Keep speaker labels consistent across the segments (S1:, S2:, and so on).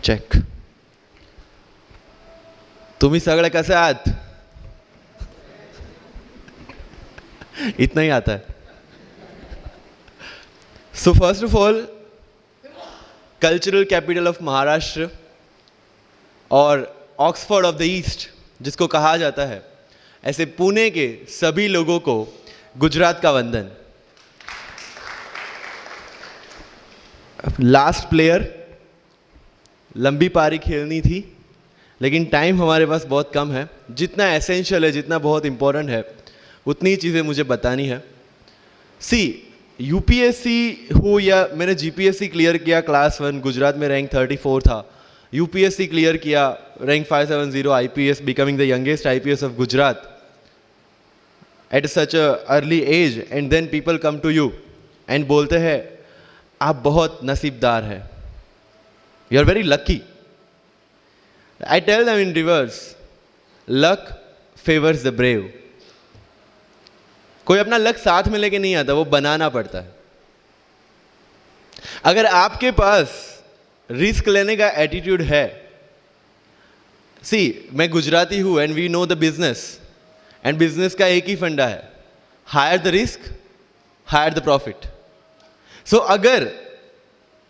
S1: Check. तुम्ही सगळे कसे आहात? इतना ही आता है. So first of all, cultural capital of Maharashtra और ऑक्सफोर्ड ऑफ द ईस्ट जिसको कहा जाता है, ऐसे पुणे के सभी लोगों को गुजरात का वंदन. लास्ट प्लेयर, लंबी पारी खेलनी थी लेकिन टाइम हमारे पास बहुत कम है. जितना एसेंशियल है, जितना बहुत इंपॉर्टेंट है, उतनी ही चीज़ें मुझे बतानी है. सी, यूपीएससी हो या मैंने जीपीएससी क्लियर किया क्लास 1, गुजरात में रैंक 34 था. यूपीएससी क्लियर किया, rank 570, IPS, becoming the youngest IPS of Gujarat at such a early age, and then people come to you and बोलते हैं आप बहुत नसीबदार हैं, you are very lucky. I tell them in reverse, luck favors the brave. कोई अपना luck साथ में लेके नहीं आता, वो बनाना पड़ता है. अगर आपके पास रिस्क लेने का एटीट्यूड है, सी, मैं गुजराती हूं and we know the business, and business का एक ही फंडा है, higher the risk, higher the profit. So अगर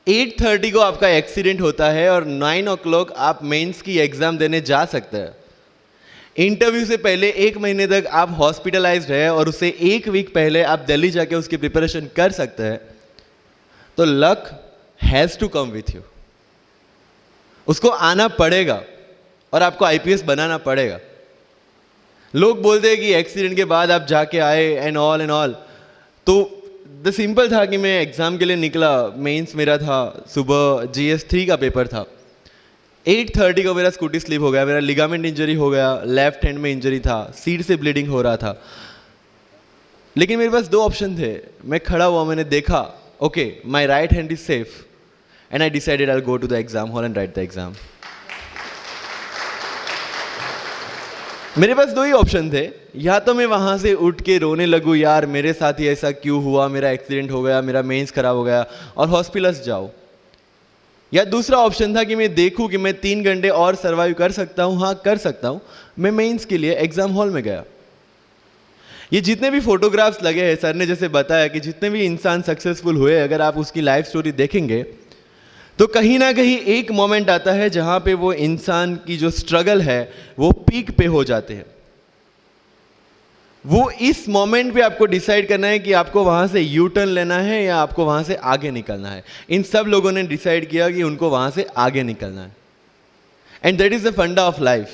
S1: 8:30 को आपका एक्सीडेंट होता है और 9 o'clock आप मेंस की एग्जाम देने जा सकते हैं, इंटरव्यू से पहले 1 महीने तक आप हॉस्पिटलाइज्ड है और उससे 1 वीक पहले आप दिल्ली जाके उसकी प्रिपरेशन कर सकते हैं, तो luck has to come with you. उसको आना पड़ेगा और आपको आईपीएस बनाना पड़ेगा. लोग बोलते हैं कि एक्सीडेंट के बाद आप जाके आए एंड ऑल, तो द सिंपल था कि मैं एग्ज़ाम के लिए निकला, मेंस मेरा था, सुबह GS3 का पेपर था. 8:30 को मेरा स्कूटी स्लिप हो गया, मेरा लिगामेंट इंजरी हो गया, लेफ्ट हैंड में इंजरी था, सीट से ब्लीडिंग हो रहा था. लेकिन मेरे पास 2 ऑप्शन थे. मैं खड़ा हुआ, मैंने देखा, okay, my right hand is safe, and I decided I will go to the exam hall and write the exam. मेरे पास 2 ही ऑप्शन थे. या तो मैं वहाँ से उठ के रोने लगूँ, यार मेरे साथ ही ऐसा क्यों हुआ, मेरा एक्सीडेंट हो गया, मेरा मेंस खराब हो गया, और हॉस्पिटल जाओ. या दूसरा ऑप्शन था कि मैं देखूँ कि मैं 3 घंटे और सर्वाइव कर सकता हूँ. हाँ, कर सकता हूँ. मैं मेंस के लिए एग्जाम हॉल में गया. ये जितने भी फोटोग्राफ्स लगे हैं, सर ने जैसे बताया कि जितने भी इंसान सक्सेसफुल हुए, अगर आप उसकी लाइफ स्टोरी देखेंगे तो कहीं ना कहीं एक मोमेंट आता है जहाँ पे वो इंसान की जो स्ट्रगल है वो पीक पे हो जाते हैं. वो इस मोमेंट पे आपको डिसाइड करना है कि आपको वहां से यू टर्न लेना है या आपको वहां से आगे निकलना है. इन सब लोगों ने डिसाइड किया कि उनको वहां से आगे निकलना है. एंड दैट इज द फंडा ऑफ लाइफ.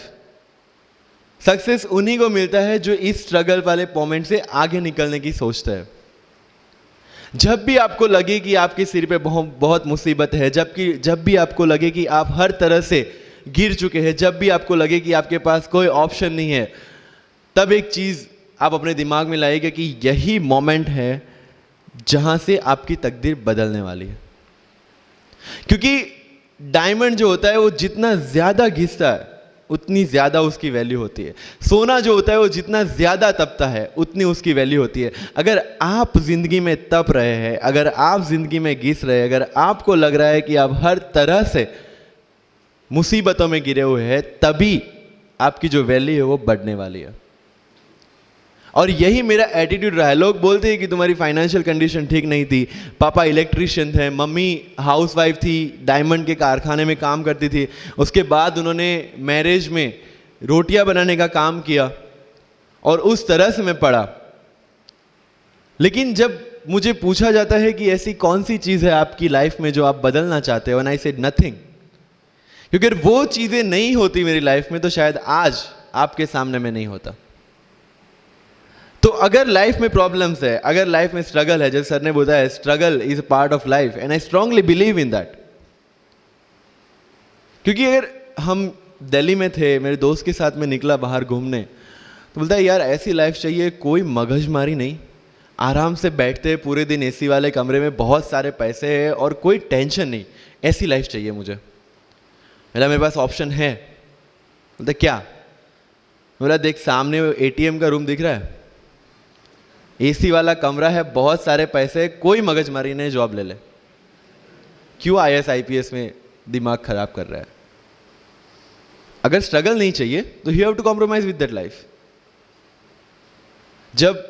S1: सक्सेस उन्हीं को मिलता है जो इस स्ट्रगल वाले मोमेंट से आगे निकलने की सोचता है. जब भी आपको लगे कि आपके सिर पे बहुत मुसीबत है, जब भी आपको लगे कि आप हर तरह से गिर चुके हैं, जब भी आपको लगे कि आपके पास कोई ऑप्शन नहीं है, तब एक चीज आप अपने दिमाग में लाइएगा कि यही मोमेंट है जहां से आपकी तकदीर बदलने वाली है. क्योंकि डायमंड जो होता है वो जितना ज्यादा घिसता है उतनी ज्यादा उसकी वैल्यू होती है. सोना जो होता है वो जितना ज्यादा तपता है उतनी उसकी वैल्यू होती है. अगर आप जिंदगी में तप रहे हैं, अगर आप जिंदगी में घिस रहे हैं, अगर आपको लग रहा है कि आप हर तरह से मुसीबतों में गिरे हुए हैं, तभी आपकी जो वैल्यू है वो बढ़ने वाली है. और यही मेरा एटीट्यूड रहा है. लोग बोलते हैं कि तुम्हारी फाइनेंशियल कंडीशन ठीक नहीं थी, पापा इलेक्ट्रिशियन थे, मम्मी हाउसवाइफ थी, डायमंड के कारखाने में काम करती थी, उसके बाद उन्होंने मैरिज में रोटियां बनाने का काम किया और उस तरह से मैं पढ़ा. लेकिन जब मुझे पूछा जाता है कि ऐसी कौन सी चीज़ है आपकी लाइफ में जो आप बदलना चाहते हो, एंड आई सेड नथिंग. क्योंकि अगर वो चीज़ें नहीं होती मेरी लाइफ में तो शायद आज आपके सामने मैं नहीं होता. तो अगर लाइफ में प्रॉब्लम्स है, अगर लाइफ में स्ट्रगल है, जैसे सर ने बताया struggle is a part of life, and I strongly believe in that. क्योंकि अगर हम दिल्ली में थे, मेरे दोस्त के साथ में निकला बाहर घूमने, तो बोलता है यार ऐसी लाइफ चाहिए, कोई मगजमारी नहीं, आराम से बैठते पूरे दिन एसी वाले कमरे में, बहुत सारे पैसे हैं और कोई टेंशन नहीं, ऐसी लाइफ चाहिए मुझे. मेरे पास ऑप्शन है. बोलता क्या? बोला देख सामने एटीएम का रूम दिख रहा है, एसी वाला कमरा है, बहुत सारे पैसे, कोई मगजमारी नहीं, जॉब ले ले. क्यों IAS IPS में दिमाग खराब कर रहा है। अगर स्ट्रगल नहीं चाहिए तो you have to compromise with that life. जब